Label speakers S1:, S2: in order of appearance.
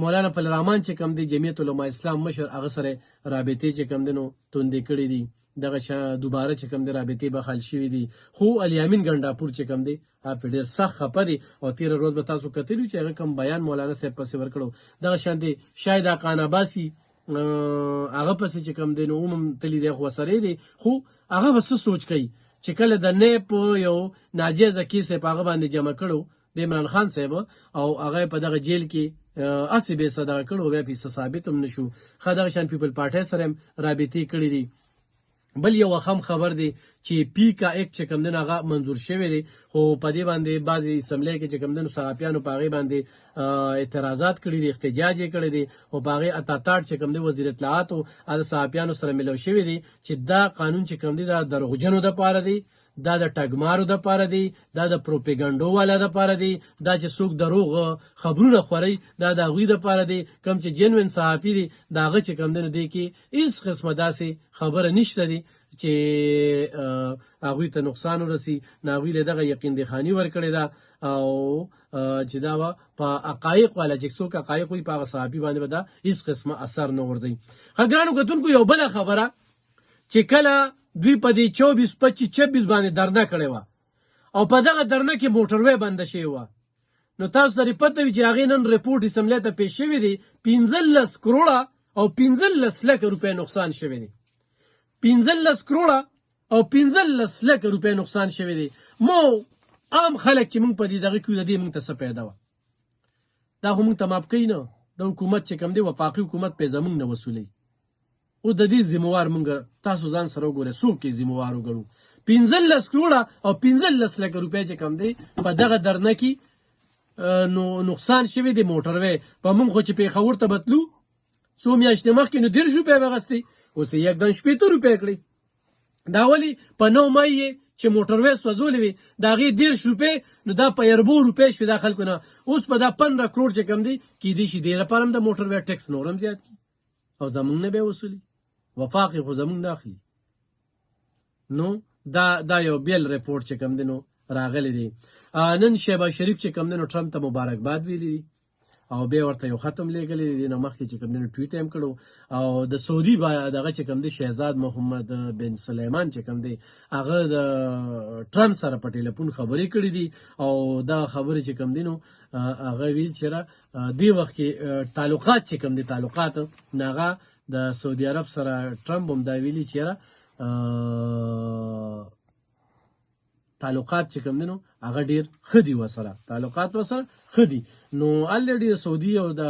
S1: مولانا فضل الرحمن چې کوم دی جمعیت علماء اسلام مشر هغه سره رابطې چې کوم دی نو توندې کړې دي دغه دوباره چې کوم دی رابطې بحال شوي دي خو الیامین ګنډاپور چې کوم دی هغه ډېر سخت خفه دي او تېره ورځ به تاسو کتلي چې هغه کوم بیان مولانا صاحب پسې ورکړو دغه شانتې شاید خان عباسي هغه پسې چې کوم دی نو هم تللی دی خو ورسره دی خو هغه به څه سوچ کوي چې کله د نیب یو ناجیه زکي صاحب هغه باندې جمع کړو د عمران خان صاحب او هغه په دغه جیل کې اسې بې صدقه کړو بیا پیسه ثابت هم نشو ښه دغه شان پیپل پارټۍ سره هم رابطې کړي دي بل یو هم خبر دی چې پی کا ایک چې کوم دی هغه منظور شوی دی خو په دې باندې بعضې اسمبلۍ کې چې کوم دی نو صحافیانو په هغې باندې اعتراضات کړي دي احتجاج یې کړی دی او په هغې اتاتاټ چې کوم دی وزیر اطلاعاتو د صحافیانو سره ملو شوی دی چې دا قانون چې کوم دی دا دروغجنو دپاره دی دا د ټګمارو دپاره دی دا د پروپیګنډو والا دپاره دی دا چې څوک دروغ خبرونه خورئ دا د هغوی دپاره دی کوم چې جنوین صحافي دی د هغه چې کوم دی نو دی کې هېڅ قسمه داسې خبره نشته دی چې هغوی ته نقصان ورسي نه هغوی له دغه یقین دخاني ورکړې ده او چې دا به په حقایق والا چې څوک حقایق وي په هغه صحافي باندې به دا هېڅ قسمه اثر نه غورځوي ښه ګرانو کتونکو یو بله خبره چې کله دوی په دې 24 25 26 باندې درنه کړې وه او په دغه درنه کې موټروی بنده شوې وه نو تاسو ته پته وي چې هغې نن رپورټ اسمبلۍ ته پیش شوی دی 15 کروړه او 15 لکه روپۍ نقصان شوی دی 15 کروړه او 15 لکه روپۍ نقصان شوی دی مو عام خلک چې موږ په دې دغه کې د دې موږ ته څه پیدا وه دا خو موږ ته ماف کوي نه د حکومت چې کوم دی وفاقي حکومت پې زموږ نه وصولوي او د دې ذموار مونږ تاسو ځان سره وګورئ څوک یې ذموار وګڼو 15 کروړه او 15 لکه روپۍ چې کوم دی په دغه درنه کې نو نقصان شوی دی موټروی په مونږ خو چې پیښور ته بتلو څو میاشتې مخکې نو 10 روپۍ به اخیستې اوس یې یکدم 80 روپۍ کړې دا ولې په 9 مای یې چې موټروی سوځولې وي د هغې 10 روپۍ نو دا په اربو روپۍ شوې دا خلکو نه اوس په دا 15 کروړ چې کوم دی کیدای شي دې لپاره هم د موټروی ټیکس نور هم زیات کړي او زمونږ نه به وصولي وفاق خو زمونږ نه اخلي نو دا یو بیل رپورټ چې کوم دی نو راغلی دی نن شهباز شریف چې کوم دی نو ټرمپ ته مبارکباد ویلی دي او بیا ورته یو خط هم لیږلی دی نه مخکې چې کوم دی نو ټویټ هم کړو او د سعودي دغه چې کوم دی شهزاد محمد بن سلیمان چې کوم دی هغه د ټرمپ سره په ټلیفون خبرې کړي دي او دا خبرې چې کوم دی نو هغه ویل چې دې وخت کې تعلقات چې کوم دی تعلقات نه هغه د سعودي عرب سره ټرمپ هم دا ویلي چې تعلقات چې کوم دی نو هغه ډېر ښه دي ورسره تعلقات ورسره ښه دي نو الریډي د سعودي او د